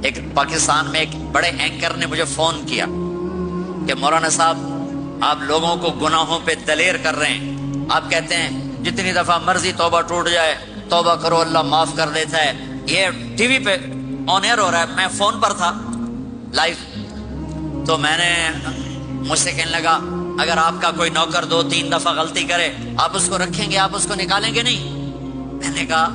ایک پاکستان میں ایک بڑے اینکر نے مجھے فون کیا کہ مولانا صاحب آپ لوگوں کو گناہوں پہ دلیر کر رہے ہیں، آپ کہتے ہیں جتنی دفعہ مرضی توبہ ٹوٹ جائے توبہ کرو اللہ معاف کر دیتا ہے، یہ ٹی وی پہ آن ایئر ہو رہا ہے، میں فون پر تھا لائیو، تو میں نے مجھ سے کہنے لگا اگر آپ کا کوئی نوکر 2-3 دفعہ غلطی کرے آپ اس کو رکھیں گے، آپ اس کو نکالیں گے نہیں؟ میں نے کہا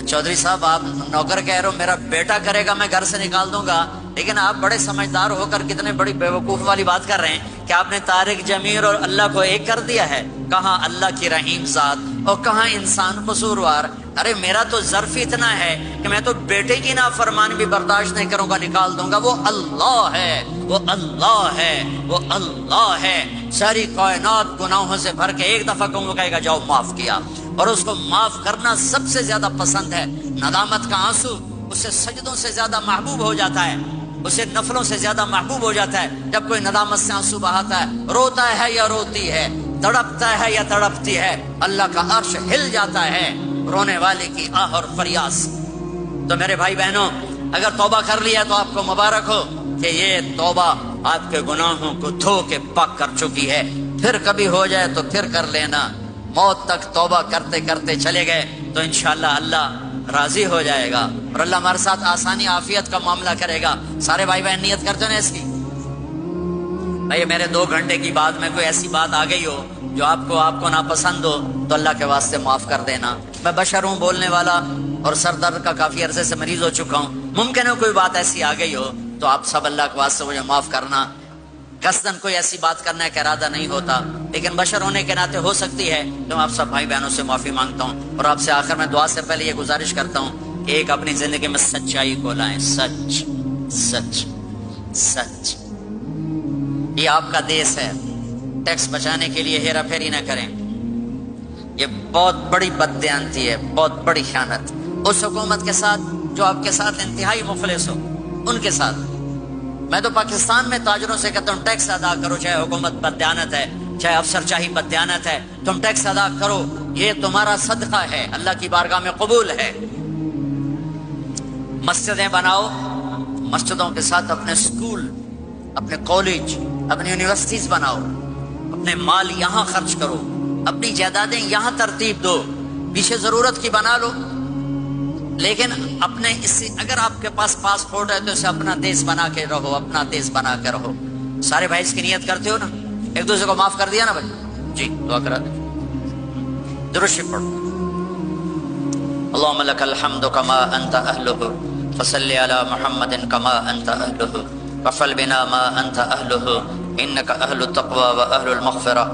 چودھری صاحب آپ نوکر کہہ رہے ہو، میرا بیٹا کرے گا میں گھر سے نکال دوں گا، لیکن آپ بڑے سمجھدار ہو کر کتنے بڑی بیوقوف والی بات کر رہے ہیں کہ آپ نے طارق جمیل اور اللہ کو ایک کر دیا ہے، کہاں اللہ کی رحیم ذات اور کہاں انسان قصوروار۔ ارے میرا تو ظرف اتنا ہے کہ میں تو بیٹے کی نافرمانی بھی برداشت نہیں کروں گا، نکال دوں گا، وہ اللہ ہے، وہ اللہ ہے، وہ اللہ ہے، ساری کائنات گناہوں سے بھر کے ایک دفعہ کو کہے گا جاؤ معاف کیا، اور اس کو معاف کرنا سب سے زیادہ پسند ہے۔ ندامت کا آنسو اسے سجدوں سے زیادہ محبوب ہو جاتا ہے، اسے نفلوں سے زیادہ محبوب ہو جاتا ہے۔ جب کوئی ندامت سے آنسو بہاتا ہے، روتا ہے یا روتی ہے، تڑپتا ہے یا تڑپتی ہے، اللہ کا عرش ہل جاتا ہے رونے والے کی آہ اور فریاد۔ تو میرے بھائی بہنوں، اگر توبہ کر لیا تو آپ کو مبارک ہو کہ یہ توبہ آپ کے گناہوں کو دھو کے پاک کر چکی ہے۔ پھر کبھی ہو جائے تو پھر کر لینا، موت تک توبہ کرتے کرتے چلے گئے تو انشاءاللہ اللہ راضی ہو جائے گا اور اللہ ہمارے ساتھ آسانی عافیت کا معاملہ کرے گا۔ سارے بھائی بہن نیت کرتے ہیں اس کی؟ بھائی میرے 2 گھنٹے کی بات میں کوئی ایسی بات آ گئی ہو جو آپ کو ناپسند ہو تو اللہ کے واسطے معاف کر دینا۔ میں بشر ہوں، بولنے والا، اور سر درد کا کافی عرصے سے مریض ہو چکا ہوں، ممکن ہے کوئی بات ایسی آ گئی ہو تو آپ سب اللہ کے واسطے مجھے معاف کرنا۔ قصداً کوئی ایسی بات کرنے کا ارادہ نہیں ہوتا، لیکن بشر ہونے کے ناطے ہو سکتی ہے تو میں آپ سب بھائی بہنوں سے معافی مانگتا ہوں، اور آپ سے آخر میں دعا سے پہلے یہ گزارش کرتا ہوں کہ ایک اپنی زندگی میں سچائی کو لائیں، سچ سچ سچ۔ یہ آپ کا دیس ہے، ٹیکس بچانے کے لیے ہیرا پھیری نہ کریں، یہ بہت بڑی بددیانتی ہے، بہت بڑی خیانت اس حکومت کے ساتھ جو آپ کے ساتھ انتہائی مخلص ہو، ان کے ساتھ۔ میں تو پاکستان میں تاجروں سے کہتا ہوں ٹیکس ادا کرو، چاہے حکومت بددیانت ہے، چاہے افسر چاہی بددیانت ہے، تم ٹیکس ادا کرو، یہ تمہارا صدقہ ہے، اللہ کی بارگاہ میں قبول ہے۔ مسجدیں بناؤ، مسجدوں کے ساتھ اپنے اسکول، اپنے کالج، اپنی یونیورسٹیز بناؤ، اپنے مال یہاں خرچ کرو، اپنی جائیدادیں یہاں ترتیب دو، پیچھے ضرورت کی بنا لو، لیکن اپنے اگر آپ کے پاس پاسپورٹ ہے تو اسے اپنا دیس بنا کے رہو، اپنا دیس بنا کے رہو۔ سارے بھائی اس کی نیت کرتے ہو نا؟ ایک دوسرے کو معاف کر دیا نا بھائی؟ جی دعا کرا دیں، درود شریف پڑھو۔ اللهم لك الحمد كما انت اهله فصل على محمد كما انت اهله وفعل بنا ما انت اهله انك اهل التقوى واهل المغفرة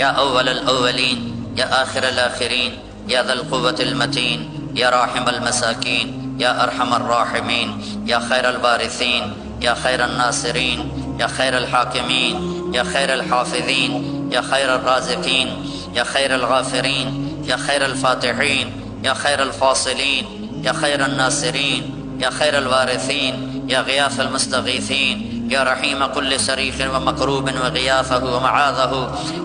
يا اول الاولين يا اخر الاخرين يا ذا القوة المتين يا راحم المساكين يا ارحم الراحمين يا خير الوارثين يا خير الناصرين يا خير الحاكمين يا خير الحافظين يا خير الرازقين يا خير الغافرين يا خير الفاتحين يا خير الفاصلين يا خير الناصرين يا خير الوارثين يا غياث المستغيثين يا رحيم كل صريخ ومكروب وغياثه ومعاذه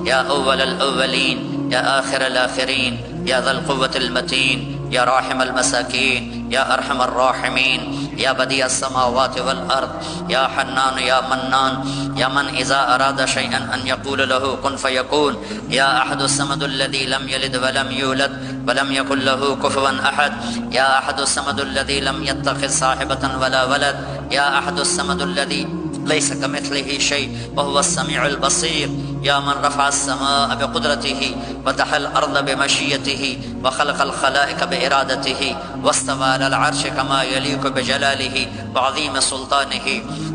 يا أول الأولين يا آخر الآخرين يا ذا القوة المتين يا راحم المساكين يا أرحم الراحمين يا بديع السماوات والأرض يا حنان يا منان يا من إذا أراد شيئا أن يقول له كن فيكون يا أحد الصمد الذي لم يلد ولم يولد ولم يكن له كفوا أحد يا أحد الصمد الذي لم يتخذ صاحبة ولا ولد يا أحد الصمد الذي ليس كمثله شيء وهو السميع البصير يا من رفع السماء بقدرته وتحى الأرض بمشيته وخلق الخلائق بإرادته واستوى على العرش كما يليق بجلاله وعظيم سلطانه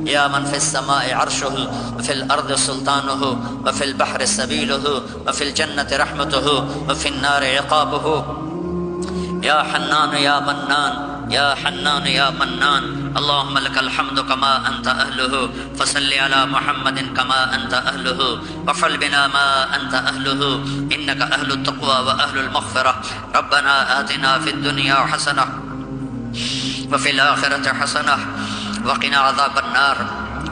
يا من في السماء عرشه وفي الأرض سلطانه وفي البحر سبيله وفي الجنة رحمته وفي النار عقابه يا حنان يا منان يا حنان يا منان اللهم لك الحمد كما أنت أهله فصل على محمد كما أنت أهله وفعل بنا ما أنت أهله إنك أهل التقوى وأهل المغفرة ربنا آتنا في الدنيا حسنة وفي الآخرة حسنة وقنا عذاب النار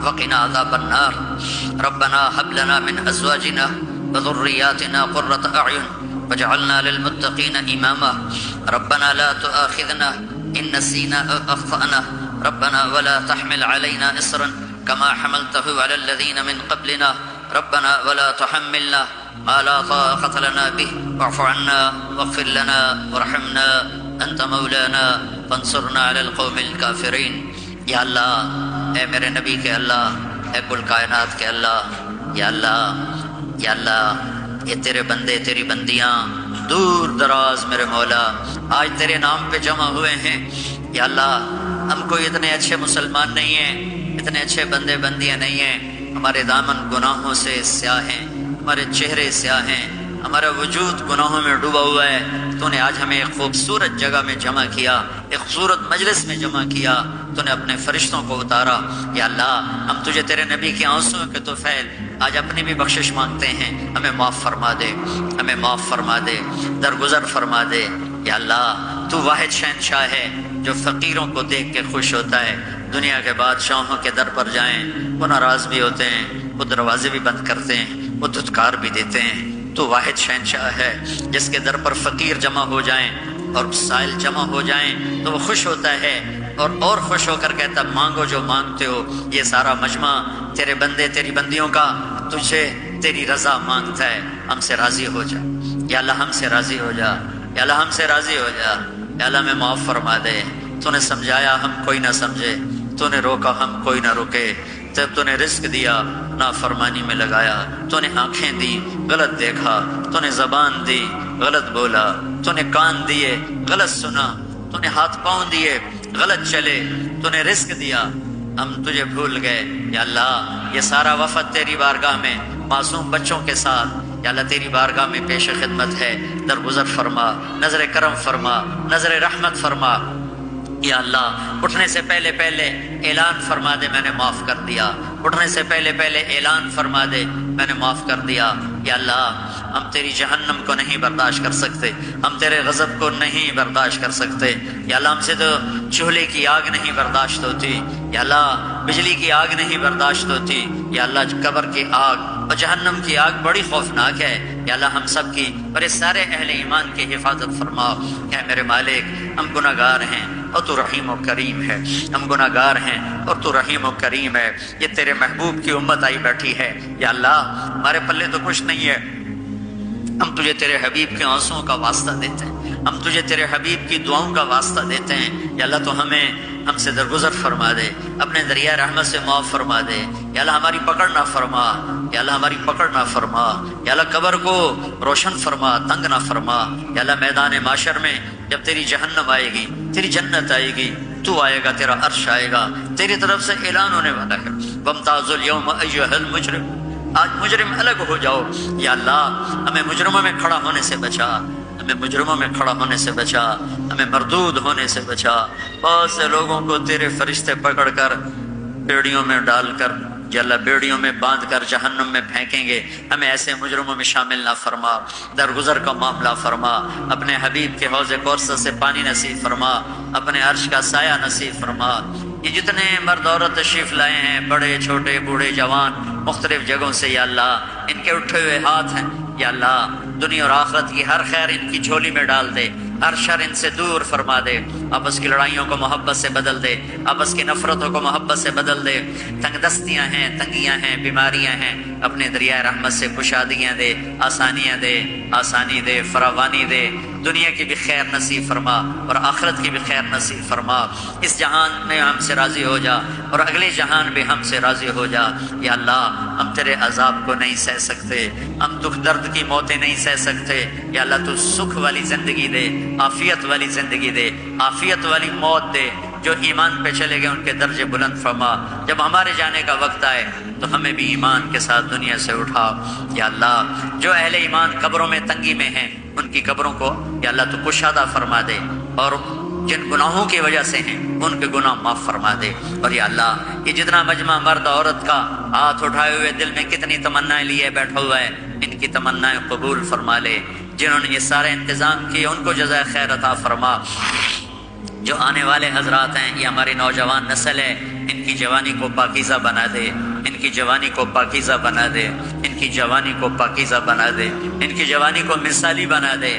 وقنا عذاب النار ربنا هب لنا من أزواجنا وذرياتنا قرة أعين واجعلنا للمتقين إماما ربنا لا تؤاخذنا إن نسينا أو أخطأنا ربنا ولا تحمل علينا إصرا كما حملته على الذين من قبلنا ربنا ولا تحملنا ما لا طاقة لنا به واعف عنا واغفر لنا وارحمنا أنت مولانا فانصرنا على القوم الكافرين. یا اللہ اے میرے نبی کے اللہ، اے کل کائنات کے اللہ، یا اللہ یا اللہ، یہ تیرے بندے تیری بندیاں دور دراز میرے مولا آج تیرے نام پہ جمع ہوئے ہیں. یا اللہ ہم کوئی اتنے اچھے مسلمان نہیں ہیں، اتنے اچھے بندے بندیاں نہیں ہیں، ہمارے دامن گناہوں سے سیاہ ہیں، ہمارے چہرے سیاہ ہیں، ہمارا وجود گناہوں میں ڈوبا ہوا ہے. تو نے آج ہمیں ایک خوبصورت جگہ میں جمع کیا، ایک خوبصورت مجلس میں جمع کیا، تو نے اپنے فرشتوں کو اتارا. یا اللہ ہم تجھے تیرے نبی کے آنسوں کے طفیل آج اپنی بھی بخشش مانگتے ہیں، ہمیں معاف فرما دے، ہمیں معاف فرما دے، درگزر فرما دے. یا اللہ تو واحد شہنشاہ ہے جو فقیروں کو دیکھ کے خوش ہوتا ہے. دنیا کے بادشاہوں کے در پر جائیں وہ ناراض بھی ہوتے ہیں، وہ دروازے بھی بند کرتے ہیں، وہ دھتکار بھی دیتے ہیں. تو واحد شہنشاہ ہے جس کے در پر فقیر جمع ہو جائیں اور سائل جمع ہو جائیں تو وہ خوش ہوتا ہے اور خوش ہو کر کہتا مانگو جو مانگتے ہو. یہ سارا مجمع تیرے بندے تیری بندیوں کا تجھے تیری رضا مانگتا ہے، ہم سے راضی ہو جا. یا اللہ ہم سے راضی ہو جا، یا اللہ ہم سے راضی ہو جا. یا اللہ میں معاف فرما دے. تو نے سمجھایا ہم کوئی نہ سمجھے، تو نے روکا ہم کوئی نہ رکے. جب تو نے رزق دیا نافرمانی میں لگایا، تو نے آنکھیں دی غلط دیکھا، تو نے زبان دی غلط بولا، تو نے کان دیے غلط سنا، تو نے ہاتھ پاؤں دیے غلط چلے، تو نے رزق دیا ہم تجھے بھول گئے. یا اللہ یہ سارا وفد تیری بارگاہ میں معصوم بچوں کے ساتھ یا اللہ تیری بارگاہ میں پیش خدمت ہے. درگزر فرما، نظر کرم فرما، نظر رحمت فرما. یا اللہ اٹھنے سے پہلے اعلان فرما دے میں نے معاف کر دیا. اٹھنے سے پہلے اعلان فرما دے میں نے معاف کر دیا. یا اللہ ہم تیری جہنم کو نہیں برداشت کر سکتے، ہم تیرے غضب کو نہیں برداشت کر سکتے. یا اللہ ہم سے تو چولہے کی آگ نہیں برداشت ہوتی، یا اللہ بجلی کی آگ نہیں برداشت ہوتی. یا اللہ قبر کی آگ اور جہنم کی آگ بڑی خوفناک ہے. یا اللہ ہم سب کی اور اس سارے اہل ایمان کی حفاظت فرما. اے میرے مالک ہم گناہ گار ہیں اور تو رحیم و کریم ہے، ہم گناہ گار ہیں اور تو رحیم و کریم ہے. یہ تیرے محبوب کی امت آئی بیٹھی ہے. یا اللہ ہمارے پلے تو کچھ نہیں ہے، ہم تجھے تیرے حبیب کے آنسوؤں کا واسطہ دیتے ہیں، ہم تجھے تیرے حبیب کی دعاؤں کا واسطہ دیتے ہیں. یا اللہ تو ہم سے درگزر فرما دے، اپنے دریائے رحمت سے معاف فرما دے. یا اللہ ہماری پکڑ نہ فرما، یا اللہ ہماری پکڑ نہ فرما. یا اللہ قبر کو روشن فرما، تنگ نہ فرما. یا اللہ میدان معاشر میں جب تیری جہنم آئے گی، تیری جنت آئے گی، تو آئے گا، تیرا عرش آئے گا، تیری طرف سے اعلان ہونے والا ہے وَامْتَازُوا الْيَوْمَ أَيُّهَا الْمُجْرِمُ. آج مجرم الگ ہو جاؤ. یا اللہ ہمیں مجرموں میں کھڑا ہونے سے بچا، ہمیں مجرموں میں کھڑا ہونے سے بچا، ہمیں مردود ہونے سے بچا. بہت سے لوگوں کو تیرے فرشتے پکڑ کر بیڑیوں میں ڈال کر یا اللہ بیڑیوں میں باندھ کر جہنم میں پھینکیں گے. ہمیں ایسے مجرموں میں شامل نہ فرما. درگزر کا معاملہ فرما. اپنے حبیب کے حوض کوثر سے پانی نصیب فرما، اپنے عرش کا سایہ نصیب فرما. یہ جتنے مرد عورت تشریف لائے ہیں، بڑے چھوٹے بوڑھے جوان مختلف جگہوں سے، یا اللہ ان کے اٹھے ہوئے ہاتھ ہیں. یا اللہ دنیا اور آخرت کی ہر خیر ان کی جھولی میں ڈال دے، ہر شر ان سے دور فرما دے. آپس کی لڑائیوں کو محبت سے بدل دے، آپس کی نفرتوں کو محبت سے بدل دے. تنگ دستیاں ہیں، تنگیاں ہیں، بیماریاں ہیں، اپنے دریائے رحمت سے کشادگیاں دے، آسانیاں دے، آسانی دے، فراوانی دے. دنیا کی بھی خیر نصیب فرما اور آخرت کی بھی خیر نصیب فرما. اس جہان میں ہم سے راضی ہو جا اور اگلے جہان بھی ہم سے راضی ہو جا. یا اللہ ہم تیرے عذاب کو نہیں سہ سکتے، ہم دکھ درد کی موتیں نہیں سہ سکتے. یا اللہ تو سکھ والی زندگی دے، عافیت والی زندگی دے، عافیت والی موت دے. جو ایمان پہ چلے گئے ان کے درجے بلند فرما. جب ہمارے جانے کا وقت آئے تو ہمیں بھی ایمان کے ساتھ دنیا سے اٹھا. یا اللہ جو اہل ایمان قبروں میں تنگی میں ہیں ان کی قبروں کو یا اللہ تو کشادہ فرما دے، اور جن گناہوں کی وجہ سے ہیں ان کے گناہ معاف فرما دے. اور یا اللہ یہ جتنا مجمع مرد عورت کا ہاتھ اٹھائے ہوئے دل میں کتنی تمنائیں لیے بیٹھا ہوا ہے، ان کی تمنائیں قبول فرما لے. جنہوں نے یہ سارے انتظام کیے ان کو جزائے خیر عطا فرما. جو آنے والے حضرات ہیں یہ ہماری نوجوان نسل ہے، ان کی جوانی کو پاکیزہ بنا دے، ان کی جوانی کو پاکیزہ بنا دے، ان کی جوانی کو پاکیزہ بنا دے، ان کی جوانی کو مثالی بنا دے.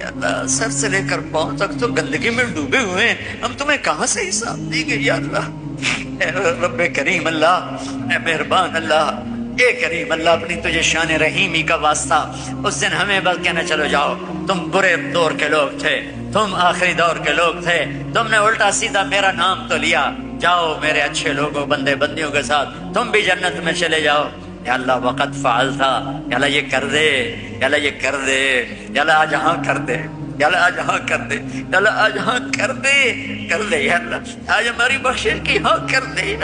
یا اللہ سر سے لے کر پاؤں تک تو گندگی میں ڈوبے ہوئے ہیں، ہم تمہیں کہاں سے حساب دیں گے یا اللہ۔ اے رب کریم اللہ، اے مہربان اللہ، اے کریم اللہ، اپنی تجھے شان رحیمی کا واسطہ اس دن ہمیں بس کہنا چلو جاؤ تم برے دور کے لوگ تھے، تم آخری دور کے لوگ تھے، تم نے الٹا سیدھا میرا نام تو لیا، جاؤ میرے اچھے لوگوں بندے بندیوں کے ساتھ تم بھی جنت میں چلے جاؤ۔ یا اللہ وقت فعال تھا، یا اللہ یہ کر دے، یا اللہ یہ کر دے، یا اللہ آج ہاں کر دے، یا اللہ آج ہاں کر دے، یا اللہ آج ہاں کر دے، کر دے یا اللہ، آج ہماری بخشش کی ہاں کر دے،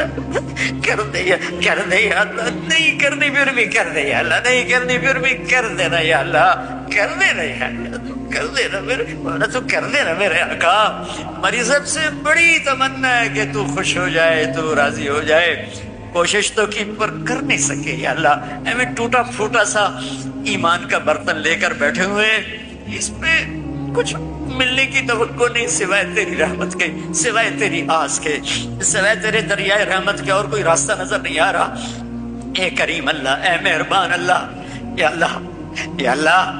کر دے، کر دے یا اللہ، نہیں کرنی پھر بھی کر دے یا اللہ، نہیں کرنی پھر بھی کر دینا یا اللہ، کر دینا یا اللہ، کر دینا میرے مولا، تو کر دینا میرے آقا۔ ہماری سب سے بڑی تمنا ہے کہ تو خوش ہو جائے، تو راضی ہو جائے، کوشش تو کی پر کر نہیں سکے یا اللہ، ہمیں ٹوٹا پھوٹا سا ایمان کا برتن لے کر بیٹھے ہوئے، اس پہ کچھ ملنے کی توقع نہیں سوائے تیری رحمت کے، سوائے تیری آس کے، سوائے تیرے دریائے رحمت کے اور کوئی راستہ نظر نہیں آ رہا۔ اے کریم اللہ، اے مہربان اللہ، یا اللہ، یا اللہ،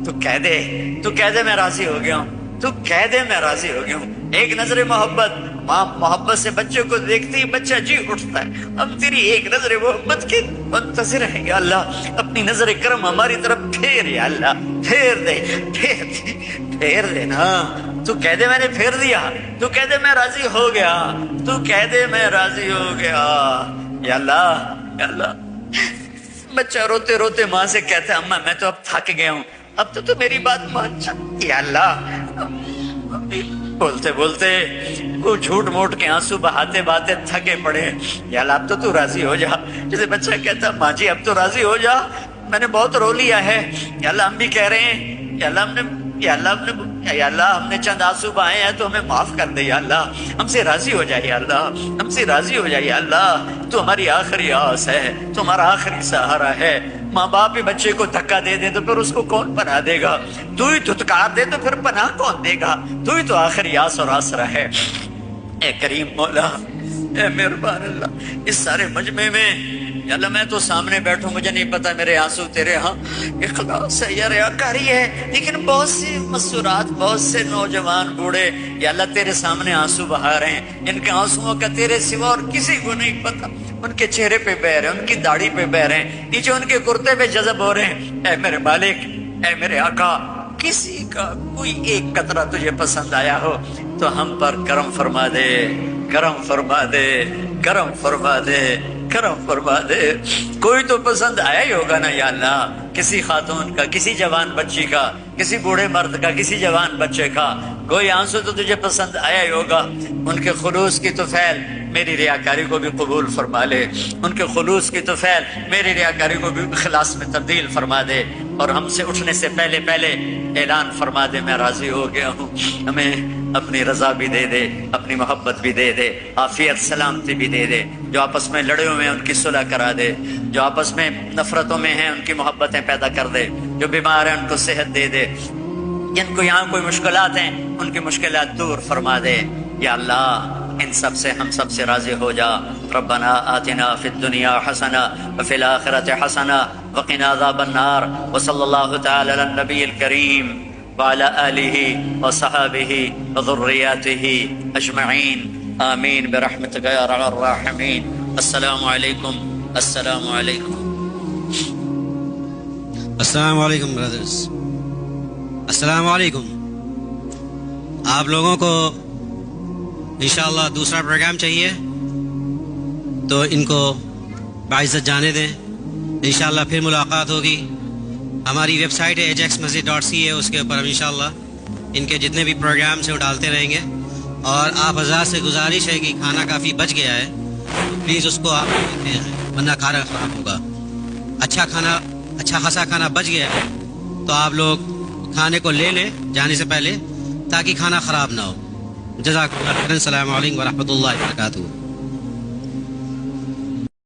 تو کہہ دے، تو کہہ دے میں راضی ہو گیا ہوں، تو کہہ دے میں راضی ہو گیا ہوں۔ ایک نظر محبت، ماں محبت سے بچوں کو دیکھتے ہی بچہ جی اٹھتا ہے، ہم تیری ایک نظر محبت کے منتظر ہیں یا اللہ، اپنی نظر کرم ہماری طرف پھیر یا اللہ، پھیر دے، پھیر دے، پھیر دے نا، تو کہہ دے میں نے پھیر دیا، تو کہہ دے میں راضی ہو گیا، تو کہہ دے میں راضی ہو گیا یا اللہ، یا اللہ۔ بچہ روتے روتے ماں سے کہتا ہے اماں میں تو اب تھک گیا ہوں، اب تو میری بات مان جا یا اللہ۔ بولتے بولتے وہ جھوٹ موٹ کے آنسو بہاتے بہاتے تھکے پڑے، یا اللہ اب تو راضی ہو جا۔ جیسے بچہ کہتا ماں جی اب تو راضی ہو جا، میں نے بہت رو لیا ہے، یا اللہ ہم بھی کہہ رہے ہیں، یا اللہ ہم نے، یا اللہ ہم نے چند آنسو بہائے ہیں تو ہمیں معاف کر دے یا اللہ، ہم سے راضی ہو جائے یا اللہ، ہم سے راضی ہو جائے یا اللہ، تو ہماری آخری آس ہے، تو ہمارا آخری سہارا ہے۔ ماں باپ ہی بچے کو دھکا دے دے تو پھر اس کو کون پناہ دے گا، تو ہی دھتکار دے تو پھر پناہ کون دے گا، تو ہی تو آخری آس اور آسرا ہے۔ اے کریم مولا، اے مہربان اللہ، اس سارے مجمع میں یا اللہ میں تو سامنے بیٹھوں، مجھے نہیں پتا میرے آنسو تیرے ہاں اخلاص ہے یا ریاکاری ہے، لیکن بہت سی مسورات، بہت سے نوجوان بوڑھے یا اللہ تیرے سامنے آنسو بہا رہے ہیں، ان کے آنسوؤں کا تیرے سوا اور کسی کو نہیں پتا، ان کے چہرے پہ بہ رہے ہیں، ان کی داڑھی پہ بہ رہے ہیں، نیچے ان کے کرتے پہ جذب ہو رہے ہیں۔ اے میرے مالک، اے میرے آقا، کسی کا کوئی ایک قطرہ تجھے پسند آیا ہو تو ہم پر کرم فرما دے، کرم فرما دے، کرم فرما دے، کرم فرما دے۔ کوئی تو پسند آیا ہی ہوگا نا یا اللہ، کسی خاتون کا، کسی جوان بچی کا، کسی بوڑھے مرد کا، کسی جوان بچے کا، کوئی آنسو تو تجھے پسند آیا ہی ہوگا۔ ان کے خلوص کی طفیل میری ریاکاری کو بھی قبول فرما لے، ان کے خلوص کی طفیل میری ریاکاری کو بھی اخلاص میں تبدیل فرما دے، اور ہم سے اٹھنے سے پہلے پہلے اعلان فرما دے میں راضی ہو گیا ہوں۔ ہمیں اپنی رضا بھی دے دے، اپنی محبت بھی دے دے، عافیت سلامتی بھی دے دے، جو آپس میں لڑے ہوئے ہیں ان کی صلح کرا دے، جو آپس میں نفرتوں میں ہیں ان کی محبتیں پیدا کر دے، جو بیمار ہیں ان کو صحت دے دے، جن کو یہاں کوئی مشکلات ہیں ان کی مشکلات دور فرما دے یا اللہ۔ ان سب سے ہم سب سے راضی ہو جا۔ ربنا آتنا فی الدنیا حسنہ وفی الآخرۃ حسنہ وقنا عذاب النار، وصلی اللہ تعالی علی النبی الکریم وعلی آلہ وصحابہ وذریاتہ اجمعین، آمین برحمتک یا ارحم الراحمین۔ السلام علیکم، السلام علیکم۔ السلام علیکم برادرز، السلام علیکم۔ آپ لوگوں کو انشاءاللہ دوسرا پروگرام چاہیے تو ان کو باعزت جانے دیں، انشاءاللہ پھر ملاقات ہوگی۔ ہماری ویب سائٹ ہے ajaxmasjid.ca، اس کے اوپر ہم انشاءاللہ ان کے جتنے بھی پروگرامس ہیں وہ ڈالتے رہیں گے، اور آپ حضرات سے گزارش ہے کہ کھانا کافی بچ گیا ہے تو پلیز اس کو آپ دیتے ہیں، ورنہ کھانا خراب ہوگا۔ اچھا کھانا، اچھا خاصا کھانا بچ گیا ہے تو آپ لوگ کھانے کو لے لیں جانے سے پہلے، تاکہ کھانا خراب نہ ہو۔ جزاک اللہ خیر، السلام علیکم ورحمۃ اللہ وبرکاتہ۔